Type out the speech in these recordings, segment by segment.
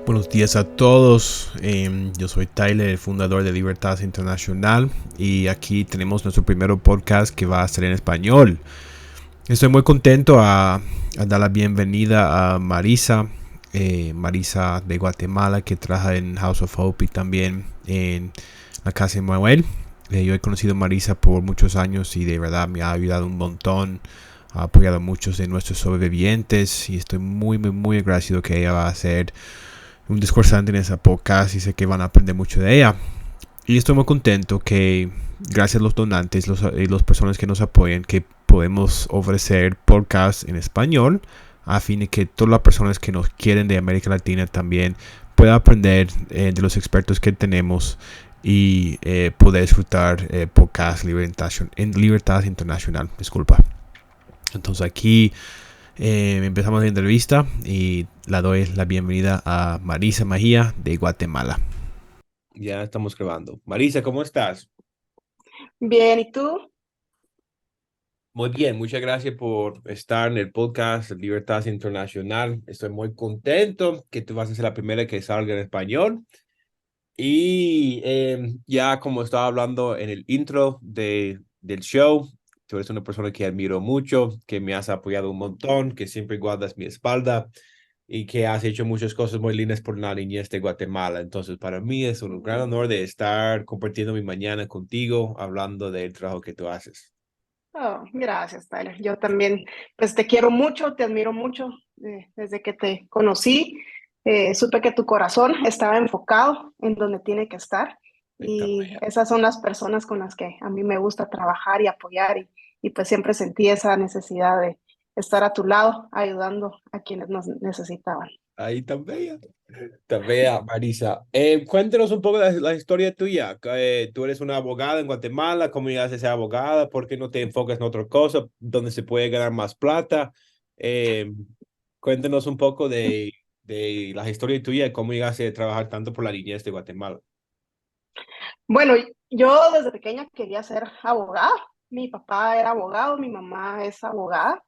Buenos días a todos. Yo soy Tyler, el fundador de Libertad Internacional, y aquí tenemos nuestro primer podcast que va a ser en español. Estoy muy contento a dar la bienvenida a Marisa, Marisa de Guatemala, que trabaja en House of Hope y también en la Casa de Manuel. Yo he conocido a Marisa por muchos años y de verdad me ha ayudado un montón. Ha apoyado a muchos de nuestros sobrevivientes y estoy muy agradecido que ella va a ser un discursante en esa podcast y sé que van a aprender mucho de ella. Y estoy muy contento que gracias a los donantes y las personas que nos apoyan, que podemos ofrecer podcasts en español a fin de que todas las personas que nos quieren de América Latina también puedan aprender de los expertos que tenemos y poder disfrutar podcast en Libertad Internacional. Disculpa. Entonces aquí empezamos la entrevista y la doy la bienvenida a Marisa Mejía de Guatemala. Ya estamos grabando. Marisa, ¿cómo estás? Bien, ¿y tú? Muy bien, muchas gracias por estar en el podcast Libertad Internacional. Estoy muy contento que tú vas a ser la primera que salga en español. Y ya como estaba hablando en el intro del show, tú eres una persona que admiro mucho, que me has apoyado un montón, que siempre guardas mi espalda y que has hecho muchas cosas muy lindas por la niñez de Guatemala. Entonces, para mí es un gran honor de estar compartiendo mi mañana contigo, hablando del trabajo que tú haces. Oh, gracias, Tyler. Yo también, pues te quiero mucho, te admiro mucho. Desde que te conocí, supe que tu corazón estaba enfocado en donde tiene que estar. Ahí está. Y esas son las personas con las que a mí me gusta trabajar y apoyar. Y pues siempre sentí esa necesidad de estar a tu lado, ayudando a quienes nos necesitaban. Ahí está bella. Está bella, Marisa. Cuéntanos un poco la historia tuya. Tú eres una abogada en Guatemala. ¿Cómo llegaste a ser abogada? ¿Por qué no te enfocas en otra cosa donde se puede ganar más plata? Eh, Cuéntanos un poco de la historia tuya y cómo llegaste a trabajar tanto por la niñez de Guatemala. Bueno, yo desde pequeña quería ser abogada. Mi papá era abogado, mi mamá es abogada.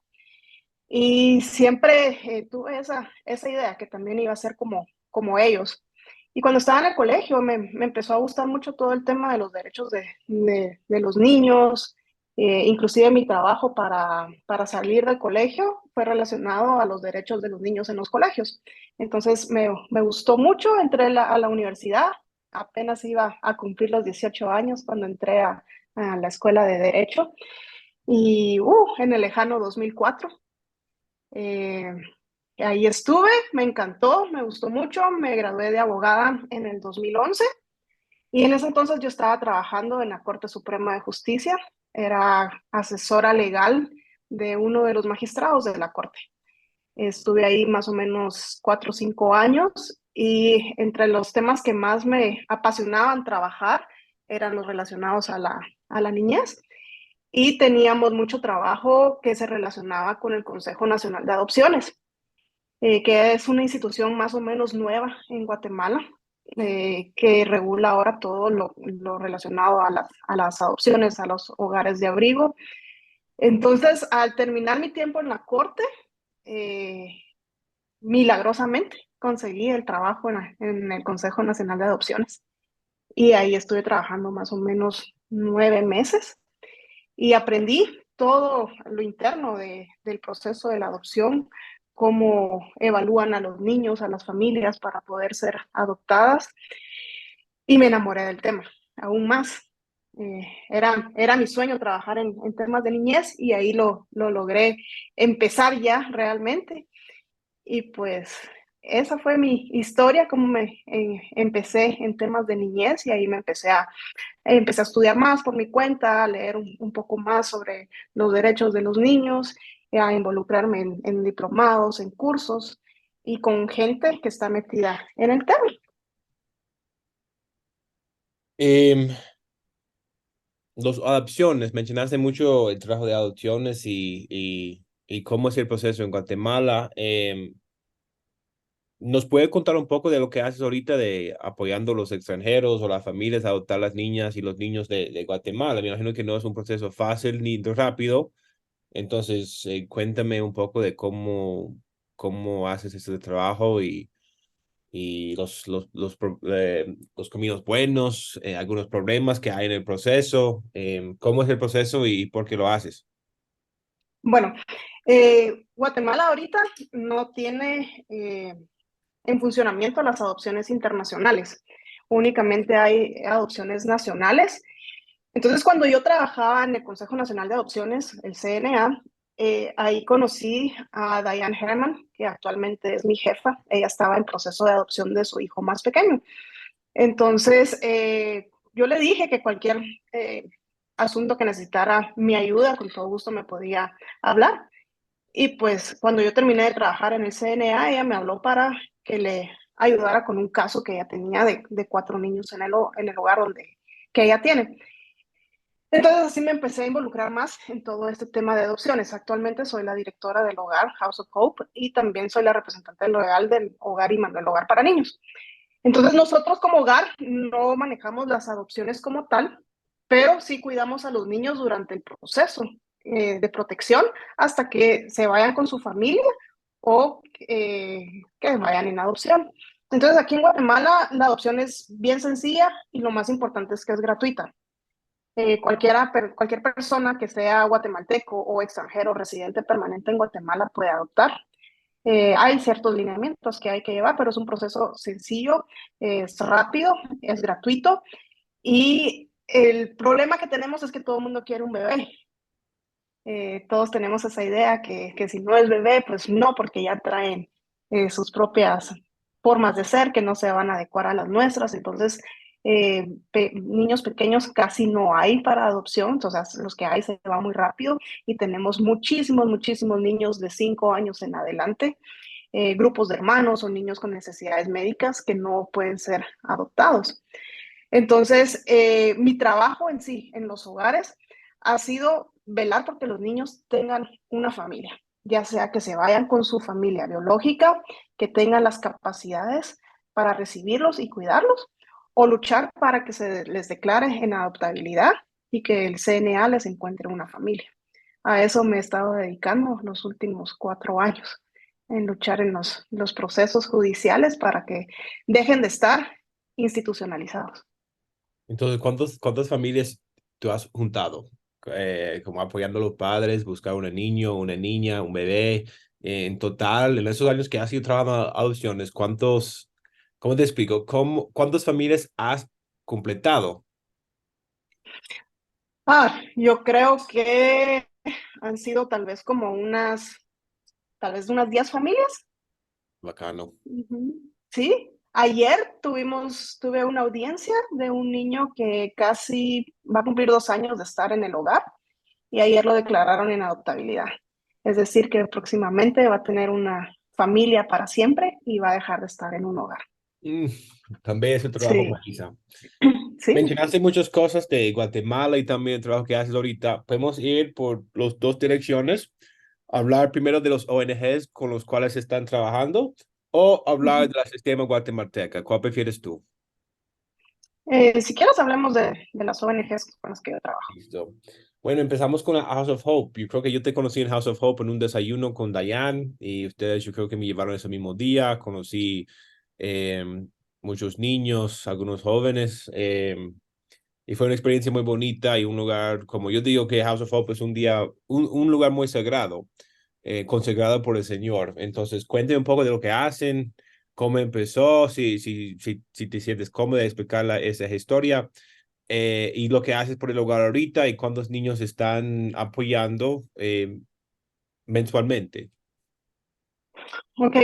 Y siempre tuve esa idea que también iba a ser como ellos. Y cuando estaba en el colegio me empezó a gustar mucho todo el tema de los derechos de los niños. Inclusive mi trabajo para salir del colegio fue relacionado a los derechos de los niños en los colegios. Entonces me gustó mucho, entré a la universidad, apenas iba a cumplir los 18 años cuando entré a la escuela de Derecho y en el lejano 2004. Eh, Ahí estuve, me encantó, me gustó mucho, me gradué de abogada en el 2011 y en ese entonces yo estaba trabajando en la Corte Suprema de Justicia, era asesora legal de uno de los magistrados de la Corte. Estuve ahí más o menos 4 o 5 años y entre los temas que más me apasionaban trabajar eran los relacionados a la niñez y teníamos mucho trabajo que se relacionaba con el Consejo Nacional de Adopciones, que es una institución más o menos nueva en Guatemala, que regula ahora todo lo relacionado a las adopciones, a los hogares de abrigo. Entonces, al terminar mi tiempo en la corte, eh, milagrosamente conseguí el trabajo en el Consejo Nacional de Adopciones y ahí estuve trabajando más o menos 9 meses y aprendí todo lo interno del proceso de la adopción, cómo evalúan a los niños, a las familias para poder ser adoptadas y me enamoré del tema, aún más. Era mi sueño trabajar en temas de niñez y ahí lo logré empezar ya realmente. Y pues esa fue mi historia, como empecé en temas de niñez y ahí empecé a estudiar más por mi cuenta, a leer un poco más sobre los derechos de los niños, a involucrarme en diplomados, en cursos y con gente que está metida en el tema. Em, Las adopciones, mencionaste mucho el trabajo de adopciones y cómo es el proceso en Guatemala. ¿Nos puede contar un poco de lo que haces ahorita de apoyando a los extranjeros o las familias a adoptar las niñas y los niños de Guatemala? Me imagino que no es un proceso fácil ni rápido. Entonces, cuéntame un poco de cómo haces este trabajo y los caminos buenos, algunos problemas que hay en el proceso. ¿Cómo es el proceso y por qué lo haces? Bueno, Guatemala ahorita no tiene en funcionamiento las adopciones internacionales. Únicamente hay adopciones nacionales. Entonces, cuando yo trabajaba en el Consejo Nacional de Adopciones, el CNA, ahí conocí a Diane Herman, que actualmente es mi jefa. Ella estaba en proceso de adopción de su hijo más pequeño. Entonces, yo le dije que cualquier asunto que necesitara mi ayuda, con todo gusto me podía hablar. Y pues cuando yo terminé de trabajar en el CNA, ella me habló para que le ayudara con un caso que ella tenía de 4 niños en el hogar que ella tiene. Entonces así me empecé a involucrar más en todo este tema de adopciones. Actualmente soy la directora del hogar House of Hope y también soy la representante legal del hogar Immanuel Hogar para Niños. Entonces nosotros como hogar no manejamos las adopciones como tal, pero sí cuidamos a los niños durante el proceso de protección hasta que se vayan con su familia o que vayan en adopción. Entonces aquí en Guatemala la adopción es bien sencilla y lo más importante es que es gratuita. Cualquier persona que sea guatemalteco o extranjero residente permanente en Guatemala puede adoptar. Hay ciertos lineamientos que hay que llevar, pero es un proceso sencillo, es rápido, es gratuito y el problema que tenemos es que todo el mundo quiere un bebé. Todos tenemos esa idea que si no es bebé, pues no, porque ya traen sus propias formas de ser que no se van a adecuar a las nuestras. Entonces, niños pequeños casi no hay para adopción, o sea, los que hay se van muy rápido y tenemos muchísimos, muchísimos niños de 5 años en adelante, grupos de hermanos o niños con necesidades médicas que no pueden ser adoptados. Entonces, mi trabajo en sí, en los hogares, ha sido velar porque los niños tengan una familia, ya sea que se vayan con su familia biológica, que tengan las capacidades para recibirlos y cuidarlos, o luchar para que se les declare en adoptabilidad y que el CNA les encuentre una familia. A eso me he estado dedicando los últimos 4 años, en luchar en los procesos judiciales para que dejen de estar institucionalizados. Entonces, ¿cuántas familias tú has juntado? Como apoyando a los padres, buscar un niño, una niña, un bebé. En total, en esos años que has ido trabajando adopciones, ¿cómo te explico? ¿Cuántas familias has completado? Yo creo que han sido tal vez unas 10 familias. Bacano. Ujú. Sí, ayer tuve una audiencia de un niño que casi va a cumplir 2 años de estar en el hogar y ayer lo declararon en adoptabilidad. Es decir, que próximamente va a tener una familia para siempre y va a dejar de estar en un hogar. Mm, también es el trabajo, Sí, Marisa. sí. Mencionaste muchas cosas de Guatemala y también el trabajo que haces ahorita. Podemos ir por las dos direcciones. Hablar primero de los ONGs con los cuales están trabajando o hablar Ujú. del sistema guatemalteca. ¿Cuál prefieres tú? Si quieres, hablemos de las ONGs con las que yo trabajo. Listo. Bueno, empezamos con la House of Hope. Yo creo que yo te conocí en House of Hope en un desayuno con Diane y ustedes yo creo que me llevaron ese mismo día. Conocí muchos niños, algunos jóvenes. Y fue una experiencia muy bonita y un lugar, como yo digo que House of Hope es un lugar muy sagrado, consagrado por el Señor. Entonces, cuénteme un poco de lo que hacen, cómo empezó, si te sientes cómoda de explicar esa historia, y lo que haces por el hogar ahorita y cuántos niños están apoyando mensualmente. Ok,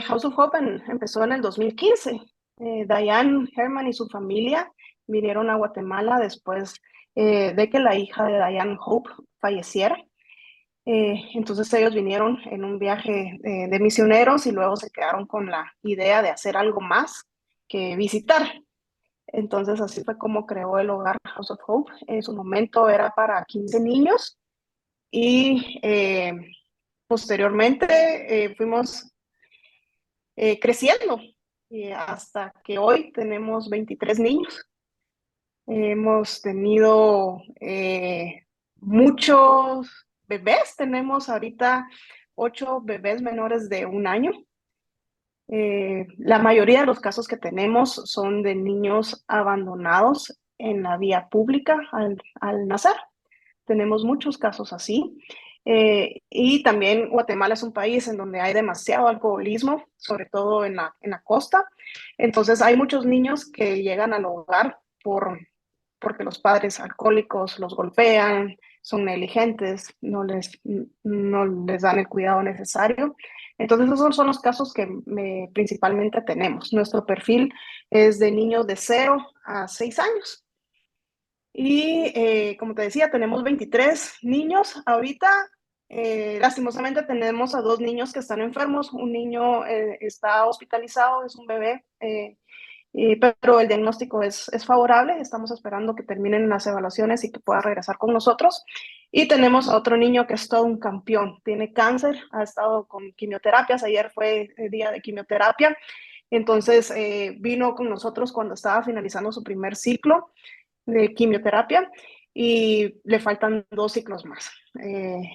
House of Hope empezó en el 2015. Diane Herman y su familia vinieron a Guatemala después de que la hija de Diane Hope falleciera. Entonces ellos vinieron en un viaje de misioneros y luego se quedaron con la idea de hacer algo más que visitar. Entonces así fue como creó el hogar House of Hope. En su momento era para 15 niños y posteriormente fuimos creciendo hasta que hoy tenemos 23 niños. Hemos tenido muchos bebés, tenemos ahorita 8 bebés menores de 1 año La mayoría de los casos que tenemos son de niños abandonados en la vía pública al nacer. Tenemos muchos casos así. Y también Guatemala es un país en donde hay demasiado alcoholismo, sobre todo en la costa. Entonces hay muchos niños que llegan al hogar porque los padres alcohólicos los golpean, son negligentes, no les dan el cuidado necesario. Entonces esos son los casos que principalmente tenemos. Nuestro perfil es de niños de 0 a 6 años. Y como te decía, tenemos 23 niños. Ahorita, lastimosamente, tenemos a 2 niños que están enfermos. Un niño está hospitalizado, es un bebé, pero el diagnóstico es favorable. Estamos esperando que terminen las evaluaciones y que pueda regresar con nosotros. Y tenemos a otro niño que es todo un campeón. Tiene cáncer, ha estado con quimioterapias. Ayer fue el día de quimioterapia. Entonces, vino con nosotros cuando estaba finalizando su primer ciclo de quimioterapia y le faltan 2 ciclos más.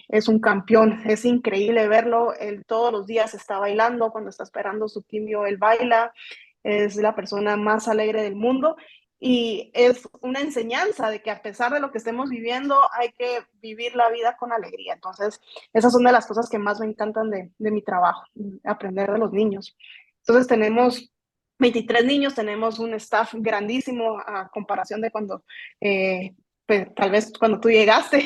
Es un campeón, es increíble verlo. Él todos los días está bailando, cuando está esperando su quimio, él baila, es la persona más alegre del mundo y es una enseñanza de que a pesar de lo que estemos viviendo, hay que vivir la vida con alegría. Entonces, esas son de las cosas que más me encantan de mi trabajo, aprender de los niños. Entonces, tenemos 23 niños, tenemos un staff grandísimo a comparación de cuando, pues, tal vez cuando tú llegaste,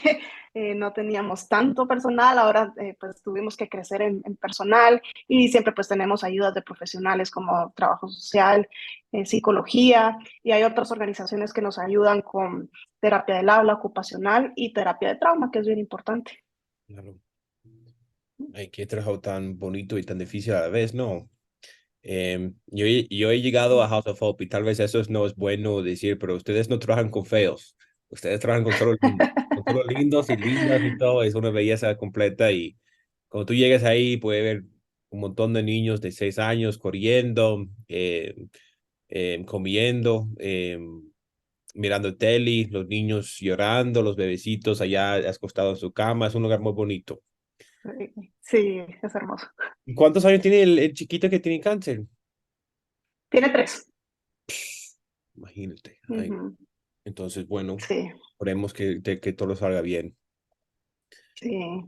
no teníamos tanto personal, ahora pues tuvimos que crecer en personal y siempre pues tenemos ayudas de profesionales como trabajo social, psicología y hay otras organizaciones que nos ayudan con terapia del habla ocupacional y terapia de trauma, que es bien importante. Claro. Ay, qué trabajo tan bonito y tan difícil a la vez, ¿no? Yo he llegado a House of Hope y tal vez no es bueno decir, pero ustedes no trabajan con feos, ustedes trabajan con solo lindos y lindas y todo, es una belleza completa y cuando tú llegas ahí puedes ver un montón de niños de 6 años corriendo, comiendo, mirando tele, los niños llorando, los bebecitos allá acostados en su cama, es un lugar muy bonito. Sí, es hermoso. ¿Y cuántos años tiene el chiquito que tiene cáncer? Tiene 3. Imagínate. Ay, Uh-huh. entonces, bueno, Sí, esperemos que todo salga bien. sí.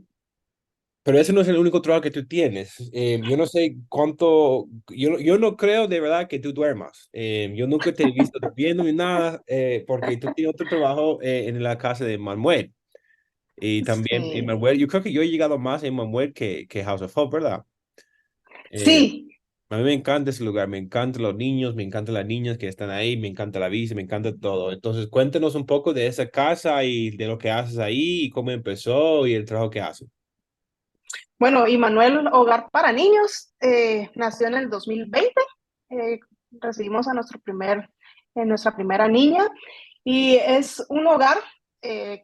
Pero ese no es el único trabajo que tú tienes. Yo no sé cuánto, yo no creo de verdad que tú duermas. Yo nunca te he visto durmiendo ni nada, porque tú tienes otro trabajo en la casa de Manuel. Y también en Sí, Manuel, yo creo que yo he llegado más en Manuel que House of Hope, ¿verdad? Eh, sí. a mí me encanta ese lugar, me encantan los niños, me encantan las niñas que están ahí, me encanta la vista, me encanta todo. Entonces, cuéntanos un poco de esa casa y de lo que haces ahí, y cómo empezó y el trabajo que haces. Bueno, Immanuel Hogar para Niños nació en el 2020. Eh, recibimos a nuestra primera niña y es un hogar eh,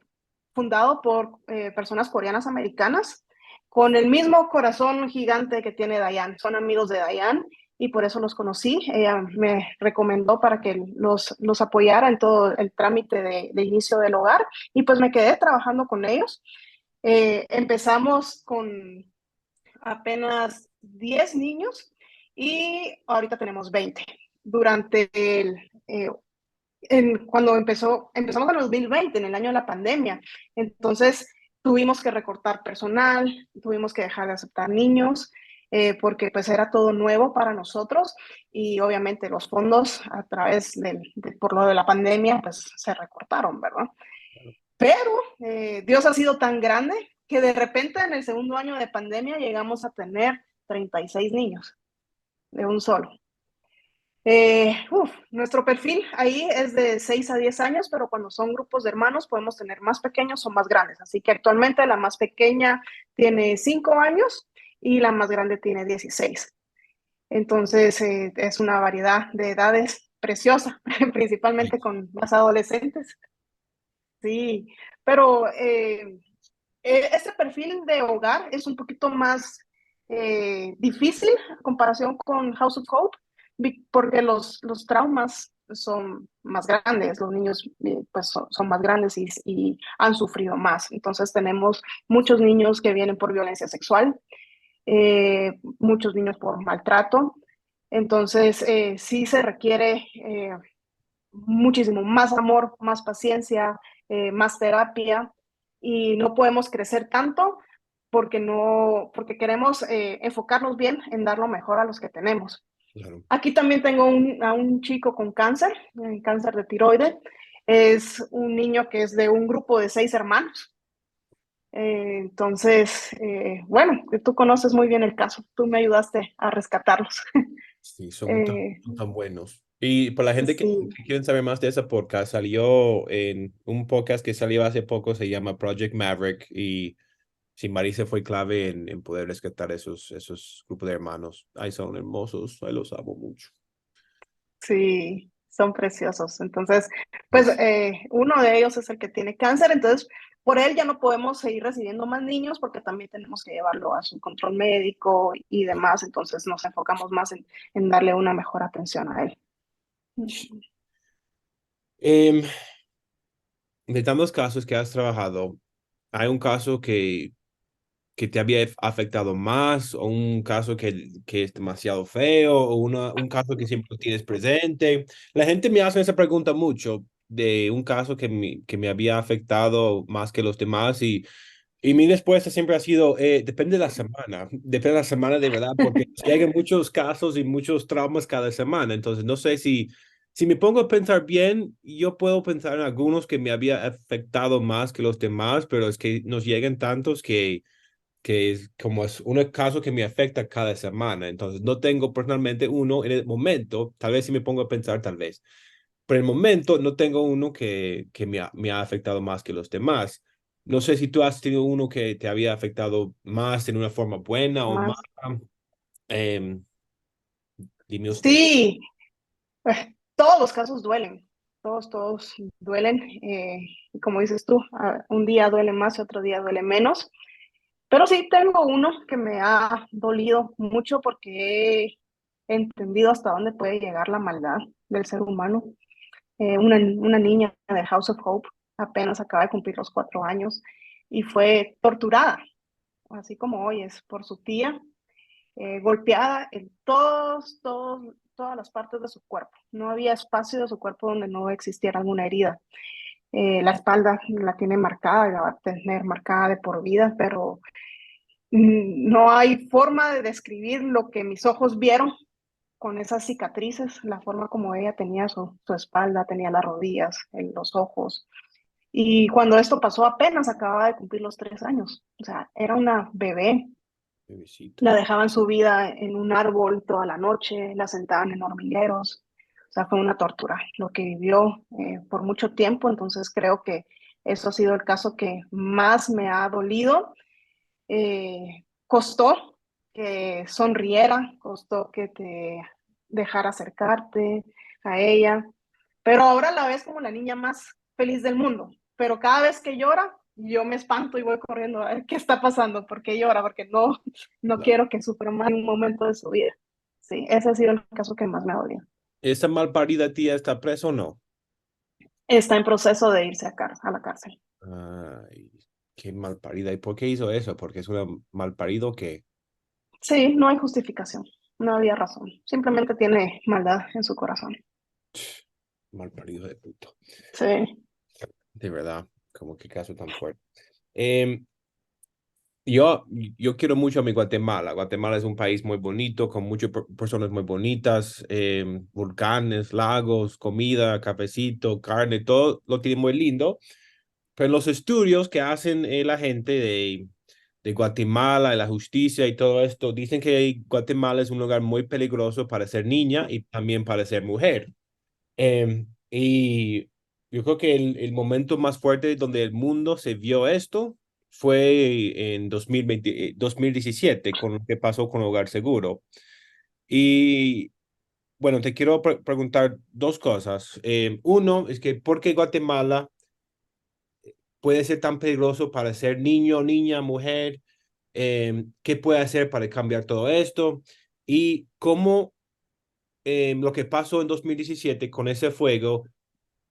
fundado por personas coreanas americanas con el mismo corazón gigante que tiene Dayan. Son amigos de Dayan y por eso los conocí. Ella me recomendó para que los apoyara en todo el trámite de inicio del hogar y pues me quedé trabajando con ellos. Empezamos con apenas 10 niños y ahorita tenemos 20. Durante cuando empezamos en el 2020, en el año de la pandemia, entonces tuvimos que recortar personal, tuvimos que dejar de aceptar niños, porque pues era todo nuevo para nosotros y obviamente los fondos a través por lo de la pandemia pues se recortaron, ¿verdad? Pero Dios ha sido tan grande que de repente en el segundo año de pandemia llegamos a tener 36 niños de un solo. Nuestro perfil ahí es de 6 a 10 años, pero cuando son grupos de hermanos podemos tener más pequeños o más grandes. Así que actualmente la más pequeña tiene 5 años y la más grande tiene 16. Entonces es una variedad de edades preciosa, principalmente con más adolescentes. Sí, pero este perfil de hogar es un poquito más difícil en comparación con House of Hope, porque los traumas son más grandes, los niños pues son más grandes y han sufrido más. Entonces tenemos muchos niños que vienen por violencia sexual, muchos niños por maltrato, Entonces, sí se requiere muchísimo más amor, más paciencia, más terapia y no podemos crecer tanto porque no, porque queremos enfocarnos bien en dar lo mejor a los que tenemos. Claro. Aquí también tengo a un chico con cáncer, cáncer de tiroides. Es un niño que es de un grupo de 6 hermanos. Entonces, bueno, tú conoces muy bien el caso. Tú me ayudaste a rescatarlos. Sí, Eh, son tan buenos. Y para la gente sí, que quieren saber más de ese podcast, salió en un podcast que salió hace poco, se llama Project Maverick, y sí, Marisa fue clave en poder rescatar esos grupos de hermanos. Ay, son hermosos, ay, los amo mucho. sí, son preciosos. Entonces, Ay, pues sí. uno de ellos es el que tiene cáncer. Entonces, por él ya no podemos seguir recibiendo más niños porque también tenemos que llevarlo a su control médico y demás. Entonces, nos enfocamos más en darle una mejor atención a él. Em, de tantos casos que has trabajado, ¿hay un caso que te había afectado más o un caso que es demasiado feo o un caso que siempre tienes presente? La gente me hace esa pregunta mucho de un caso que me había afectado más que los demás y mi respuesta siempre ha sido, depende de la semana de verdad, porque llegan muchos casos y muchos traumas cada semana, entonces no sé si me pongo a pensar bien, yo puedo pensar en algunos que me había afectado más que los demás, pero es que nos llegan tantos que es como es un caso que me afecta cada semana. Entonces, no tengo personalmente uno en el momento, tal vez si me pongo a pensar, tal vez. Pero en el momento no tengo uno que me ha afectado más que los demás. No sé si tú has tenido uno que te había afectado más en una forma buena o Más. mala. Eh, dime usted. Sí, todos los casos duelen, todos duelen. Y como dices tú, un día duele más y otro día duele menos. Pero sí tengo uno que me ha dolido mucho porque he entendido hasta dónde puede llegar la maldad del ser humano. Una niña de House of Hope apenas acaba de cumplir los 4 años y fue torturada, así como hoy es, por su tía, golpeada en todas las partes de su cuerpo. No había espacio de su cuerpo donde no existiera alguna herida. La espalda la tiene marcada y la va a tener marcada de por vida, pero no hay forma de describir lo que mis ojos vieron con esas cicatrices, la forma como ella tenía su espalda, tenía las rodillas, los ojos. Y cuando esto pasó apenas acababa de cumplir los 3 años, o sea, era una bebé. Bebecito. La dejaban subida en un árbol toda la noche, la sentaban en hormigueros, o sea, fue una tortura lo que vivió por mucho tiempo, entonces creo que eso ha sido el caso que más me ha dolido. Costó que sonriera, costó que te dejara acercarte a ella, pero ahora la ves como la niña más feliz del mundo, pero cada vez que llora, yo me espanto y voy corriendo a ver qué está pasando, por qué llora, porque no Claro. quiero que sufra más en un momento de su vida. Sí, ese ha sido el caso que más me ha dolido. ¿Esa malparida tía está presa o no? Está en proceso de irse a la cárcel. Ay, qué malparida. ¿Y por qué hizo eso? ¿Porque es una malparido que Sí, no hay justificación, no había razón, simplemente tiene maldad en su corazón. malparido de puto? Sí. De verdad, como qué caso tan fuerte. Em, yo, yo quiero mucho a mi Guatemala. Guatemala es un país muy bonito, con muchas personas muy bonitas, volcanes, lagos, comida, cafecito, carne, todo lo tiene muy lindo. Pero los estudios que hacen la gente de Guatemala, de la justicia y todo esto, dicen que Guatemala es un lugar muy peligroso para ser niña y también para ser mujer. Y yo creo que el momento más fuerte donde el mundo se vio esto fue en 2017, con lo que pasó con Hogar Seguro. Y bueno, te quiero preguntar dos cosas. Uno es que ¿por qué Guatemala puede ser tan peligroso para ser niño, niña, mujer? ¿Qué puede hacer para cambiar todo esto? Y cómo lo que pasó en 2017 con ese fuego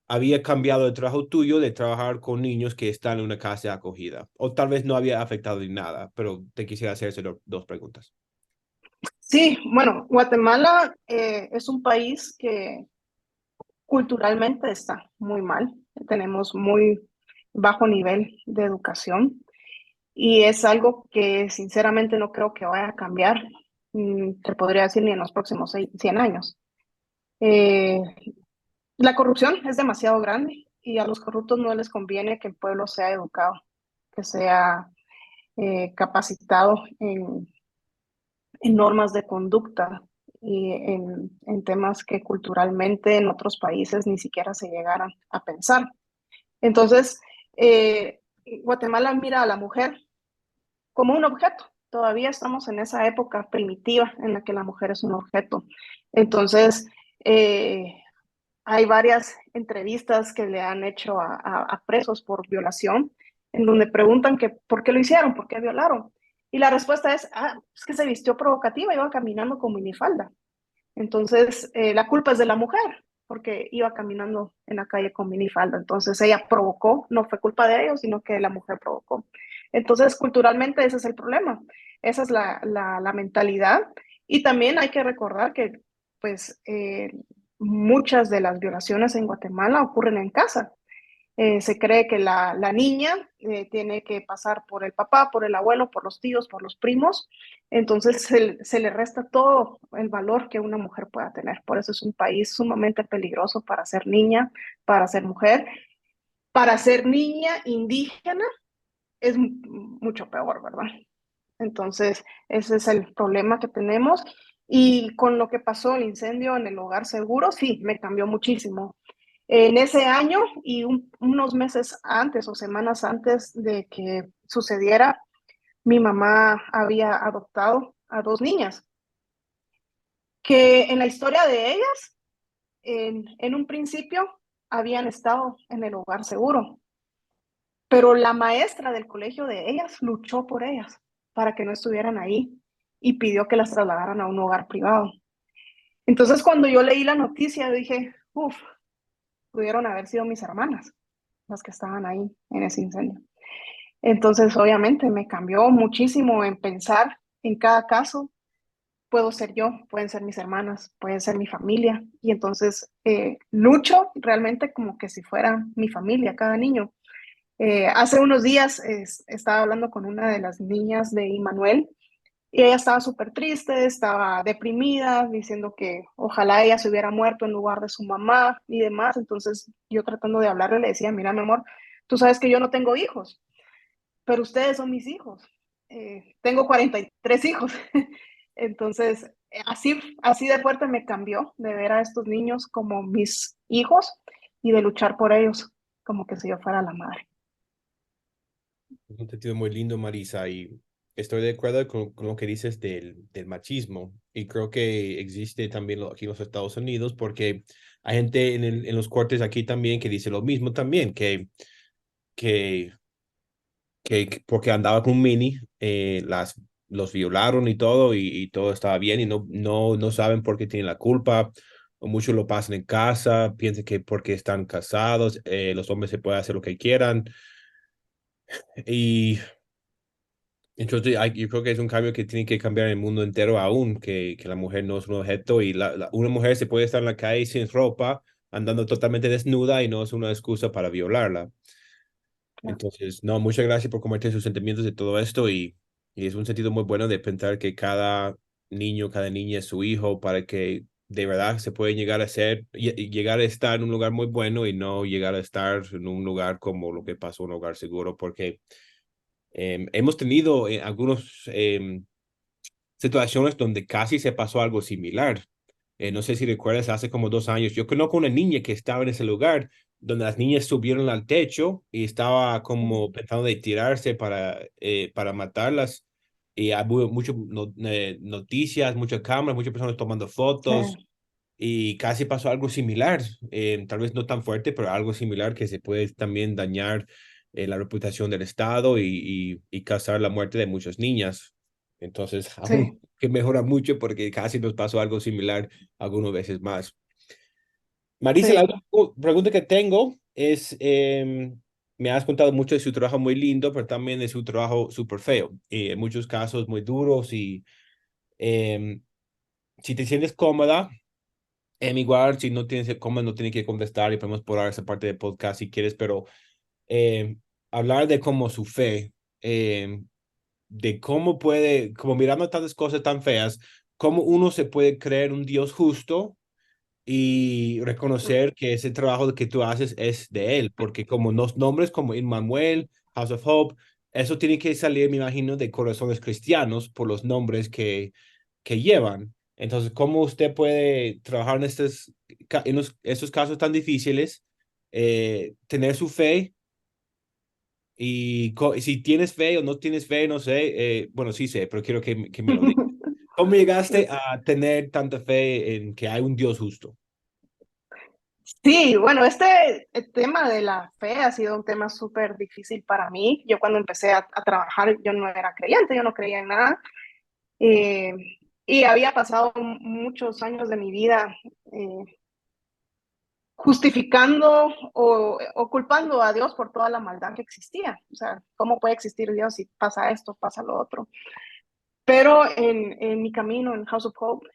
había cambiado el trabajo tuyo de trabajar con niños que están en una casa de acogida. O tal vez no había afectado ni nada, pero te quisiera hacer esas dos preguntas. Sí, bueno, Guatemala es un país que culturalmente está muy mal. Tenemos muy bajo nivel de educación y es algo que sinceramente no creo que vaya a cambiar, te podría decir, ni en los próximos 100 años. Eh, la corrupción es demasiado grande y a los corruptos no les conviene que el pueblo sea educado, que sea capacitado en normas de conducta y en temas que culturalmente en otros países ni siquiera se llegaran a pensar. Entonces, eh, Guatemala mira a la mujer como un objeto. Todavía estamos en esa época primitiva en la que la mujer es un objeto. Entonces, eh, hay varias entrevistas que le han hecho a presos por violación, en donde preguntan que por qué lo hicieron, por qué violaron. Y la respuesta es que se vistió provocativa, iba caminando con minifalda. Entonces, la culpa es de la mujer, porque iba caminando en la calle con minifalda. Entonces, ella provocó, no fue culpa de ellos, sino que la mujer provocó. Entonces, culturalmente ese es el problema, esa es la mentalidad. Y también hay que recordar que, pues, muchas de las violaciones en Guatemala ocurren en casa. Se cree que la niña tiene que pasar por el papá, por el abuelo, por los tíos, por los primos. Entonces se le resta todo el valor que una mujer pueda tener. Por eso es un país sumamente peligroso para ser niña, para ser mujer. Para ser niña indígena es mucho peor, ¿verdad? Entonces, ese es el problema que tenemos. Y con lo que pasó el incendio en el hogar seguro, sí, me cambió muchísimo. En ese año y unos meses antes o semanas antes de que sucediera, mi mamá había adoptado a dos niñas, que en la historia de ellas, en un principio, habían estado en el hogar seguro, pero la maestra del colegio de ellas luchó por ellas para que no estuvieran ahí y pidió que las trasladaran a un hogar privado. Entonces, cuando yo leí la noticia, dije, uff, pudieron haber sido mis hermanas las que estaban ahí en ese incendio. Entonces, obviamente, me cambió muchísimo en pensar en cada caso. Puedo ser yo, pueden ser mis hermanas, pueden ser mi familia. Y entonces lucho realmente como que si fuera mi familia, cada niño. Hace unos días estaba hablando con una de las niñas de Immanuel y ella estaba súper triste, estaba deprimida, diciendo que ojalá ella se hubiera muerto en lugar de su mamá y demás. Entonces yo tratando de hablarle le decía, mira, mi amor, tú sabes que yo no tengo hijos, pero ustedes son mis hijos. Tengo 43 hijos. Entonces, así de fuerte me cambió de ver a estos niños como mis hijos y de luchar por ellos como que si yo fuera la madre. Es un sentido muy lindo, Marisa, y estoy de acuerdo con lo que dices del machismo. Y creo que existe también aquí en los Estados Unidos, porque hay gente en los cortes aquí también que dice lo mismo también, que, que porque andaba con un mini, los violaron y todo, y todo estaba bien, y no saben por qué tienen la culpa. O muchos lo pasan en casa, piensan que porque están casados, los hombres se pueden hacer lo que quieran. Y entonces, yo creo que es un cambio que tiene que cambiar el mundo entero aún, que la mujer no es un objeto y una mujer se puede estar en la calle sin ropa, andando totalmente desnuda y no es una excusa para violarla. Entonces, no, muchas gracias por compartir sus sentimientos de todo esto y es un sentido muy bueno de pensar que cada niño, cada niña es su hijo para que de verdad se puede llegar a ser, y llegar a estar en un lugar muy bueno y no llegar a estar en un lugar como lo que pasó en un hogar seguro, porque hemos tenido algunos situaciones donde casi se pasó algo similar. No sé si recuerdas, hace como 2 años, yo conozco una niña que estaba en ese lugar donde las niñas subieron al techo y estaba como pensando de tirarse para matarlas. Y hubo muchas noticias, muchas cámaras, muchas personas tomando fotos Sí, y casi pasó algo similar, tal vez no tan fuerte, pero algo similar que se puede también dañar la reputación del Estado y causar la muerte de muchas niñas. Entonces, aún sí, que mejora mucho porque casi nos pasó algo similar algunas veces más. Marisa, la sí, otra pregunta que tengo es, me has contado mucho de su trabajo muy lindo, pero también de su trabajo súper feo, y en muchos casos muy duros y... si te sientes cómoda, igual si no tienes cómoda, no tienes que contestar y podemos por esa parte del podcast si quieres, pero eh, hablar de cómo su fe, de cómo puede, como mirando tantas cosas tan feas, cómo uno se puede creer un Dios justo y reconocer que ese trabajo que tú haces es de Él, porque como los nombres como Emmanuel, House of Hope, eso tiene que salir, me imagino, de corazones cristianos por los nombres que llevan. Entonces, ¿cómo usted puede trabajar en estos casos tan difíciles, tener su fe? Y si tienes fe o no tienes fe, no sé, bueno, sí sé, pero quiero que me lo digas. ¿Cómo llegaste a tener tanta fe en que hay un Dios justo? Sí, bueno, este tema de la fe ha sido un tema súper difícil para mí. Yo cuando empecé a trabajar, yo no era creyente, yo no creía en nada. Eh, y había pasado muchos años de mi vida justificando o culpando a Dios por toda la maldad que existía. O sea, ¿cómo puede existir Dios si pasa esto, pasa lo otro? Pero en mi camino en House of Hope,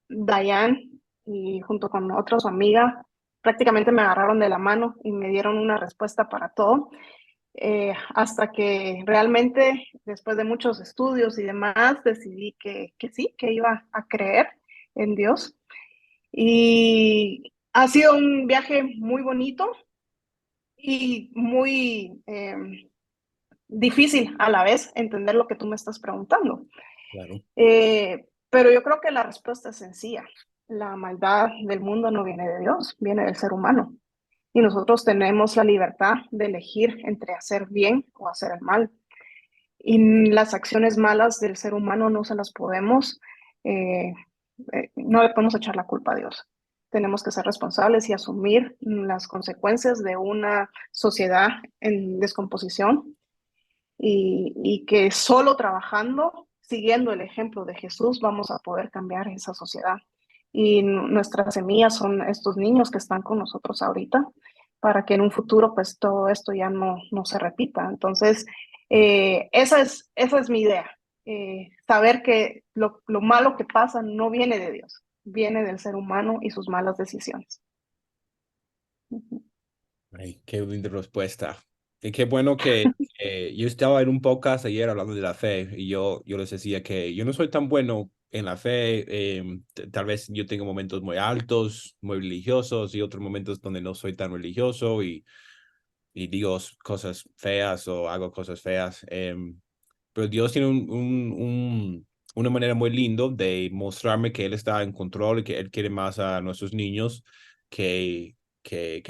Diane y junto con otra su amiga prácticamente me agarraron de la mano y me dieron una respuesta para todo, hasta que realmente después de muchos estudios y demás decidí que sí, que iba a creer en Dios. Y ha sido un viaje muy bonito y muy difícil a la vez entender lo que tú me estás preguntando. Claro. Pero yo creo que la respuesta es sencilla. La maldad del mundo no viene de Dios, viene del ser humano. Y nosotros tenemos la libertad de elegir entre hacer bien o hacer el mal. Y las acciones malas del ser humano no se las podemos, eh, no le podemos echar la culpa a Dios. Tenemos que ser responsables y asumir las consecuencias de una sociedad en descomposición y que solo trabajando, siguiendo el ejemplo de Jesús, vamos a poder cambiar esa sociedad. Y nuestras semillas son estos niños que están con nosotros ahorita, para que en un futuro pues todo esto ya no se repita. Entonces, esa es mi idea, saber que lo malo que pasa no viene de Dios, viene del ser humano y sus malas decisiones. Ay, qué linda respuesta. Y qué bueno que yo estaba en un podcast ayer hablando de la fe y yo les decía que yo no soy tan bueno en la fe. Tal vez yo tengo momentos muy altos, muy religiosos y otros momentos donde no soy tan religioso y digo cosas feas o hago cosas feas. Pero Dios tiene una manera muy lindo de mostrarme que Él está en control y que Él quiere más a nuestros niños que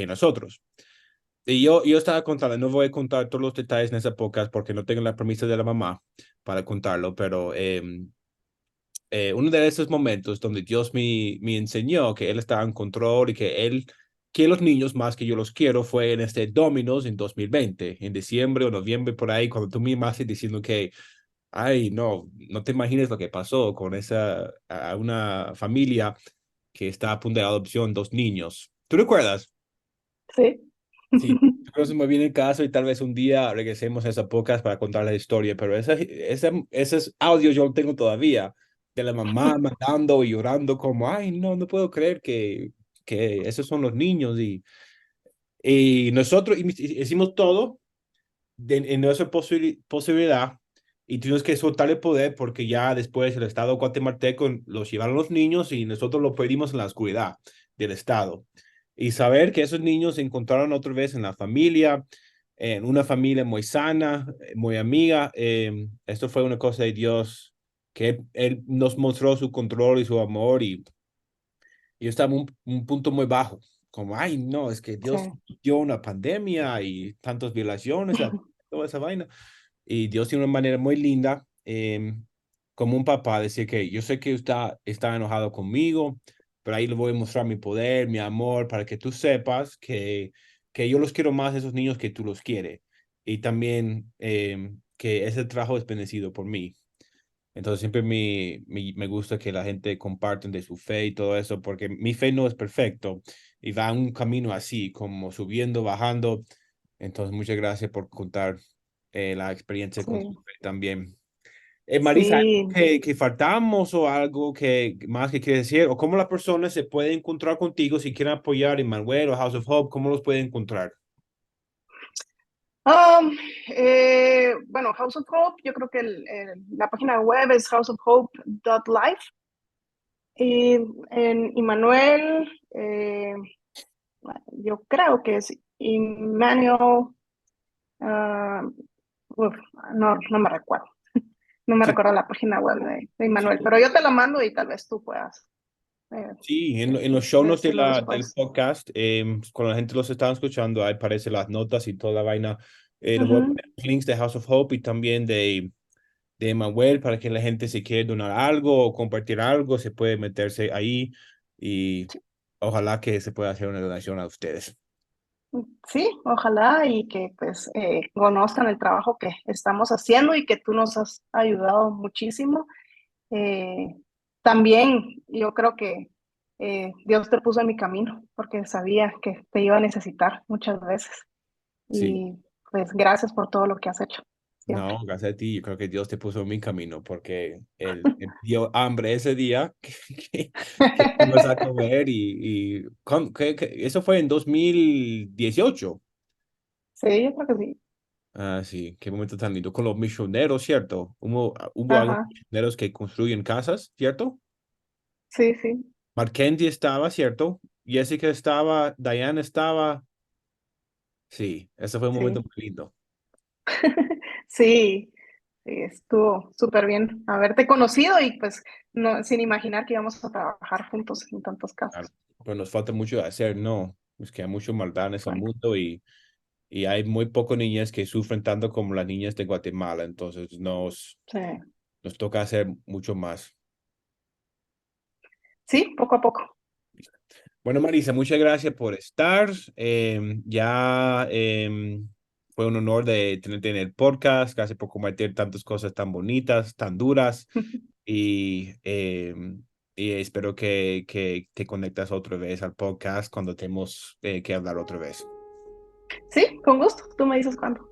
nosotros. Y yo estaba contando, no voy a contar todos los detalles en esa podcast porque no tengo la permiso de la mamá para contarlo, pero uno de esos momentos donde Dios me enseñó que Él estaba en control y que Él quiere los niños más que yo los quiero fue en este Dominos en 2020, en diciembre o noviembre por ahí, cuando tú me llamaste diciendo que, ay, no te imagines lo que pasó con a una familia que está a punto de adopción, dos niños. ¿Tú recuerdas? Sí. Sí, creo que se me viene el caso y tal vez un día regresemos a esa podcast para contar la historia, pero esos audios yo los tengo todavía de la mamá matando y llorando como, ay, no puedo creer que esos son los niños y nosotros hicimos todo en nuestra posibilidad y tuvimos que soltar el poder porque ya después el Estado guatemalteco los llevaron los niños y nosotros lo pedimos en la oscuridad del Estado. Y saber que esos niños se encontraron otra vez en la familia, en una familia muy sana, muy amiga, esto fue una cosa de Dios que él nos mostró su control y su amor y yo estaba en un punto muy bajo, como, ay, no, es que Sí. Dios dio una pandemia y tantas violaciones, toda esa vaina. Y Dios tiene una manera muy linda, como un papá, decir que yo sé que usted está enojado conmigo, pero ahí le voy a mostrar mi poder, mi amor, para que tú sepas que yo los quiero más a esos niños que tú los quieres. Y también que ese trabajo es bendecido por mí. Entonces siempre me gusta que la gente comparten de su fe y todo eso, porque mi fe no es perfecto y va un camino así, como subiendo, bajando. Entonces muchas gracias por contar la experiencia con su Sí. fe también. Marisa, ¿algo Sí. que faltamos o algo que más que quieres decir? ¿O cómo las personas se pueden encontrar contigo si quieren apoyar a Manuel o House of Hope? ¿Cómo los pueden encontrar? Bueno, House of Hope, yo creo que la página web es houseofhope.life. Y en Immanuel, yo creo que es Emmanuel, ah, uf, no me recuerdo. No me Sí, recuerdo la página web de Immanuel, sí, pero yo te la mando y tal vez tú puedas eh, sí, en los show notes de decirlo del después. podcast, cuando la gente los está escuchando, ahí aparecen las notas y toda la vaina. Les voy a Ujú. poner los links de House of Hope y también de Manuel para que la gente si quiere donar algo o compartir algo, se puede meterse ahí y ojalá que se pueda hacer una donación a ustedes. Sí, ojalá y que pues conozcan el trabajo que estamos haciendo y que tú nos has ayudado muchísimo. Eh, También yo creo que Dios te puso en mi camino porque sabía que te iba a necesitar muchas veces. Sí. Y pues gracias por todo lo que has hecho siempre. No, gracias a ti. Yo creo que Dios te puso en mi camino porque él dio hambre ese día que fuimos a comer eso fue en 2018. Sí, yo creo que sí. Ah, sí, qué momento tan lindo. Con los misioneros, ¿cierto? Hubo algunos Ajá, misioneros que construyen casas, ¿cierto? sí, sí, Mackenzie estaba, ¿cierto? Jessica estaba, Diane estaba. Sí, ese fue un momento sí. muy lindo. Sí, sí, estuvo súper bien haberte conocido y pues no, sin imaginar que íbamos a trabajar juntos en tantos Claro. casos. Pero nos falta mucho de hacer, ¿no? Es que hay mucho maldad en ese Bueno, mundo y hay muy pocas niñas que sufren tanto como las niñas de Guatemala, entonces sí, nos toca hacer mucho más. sí, poco a poco. Bueno, Marisa, muchas gracias por estar. Fue un honor de tenerte en el podcast, gracias por compartir tantas cosas tan bonitas, tan duras y espero que te conectas otra vez al podcast cuando tenemos que hablar otra vez. Sí, con gusto. Tú me dices cuándo.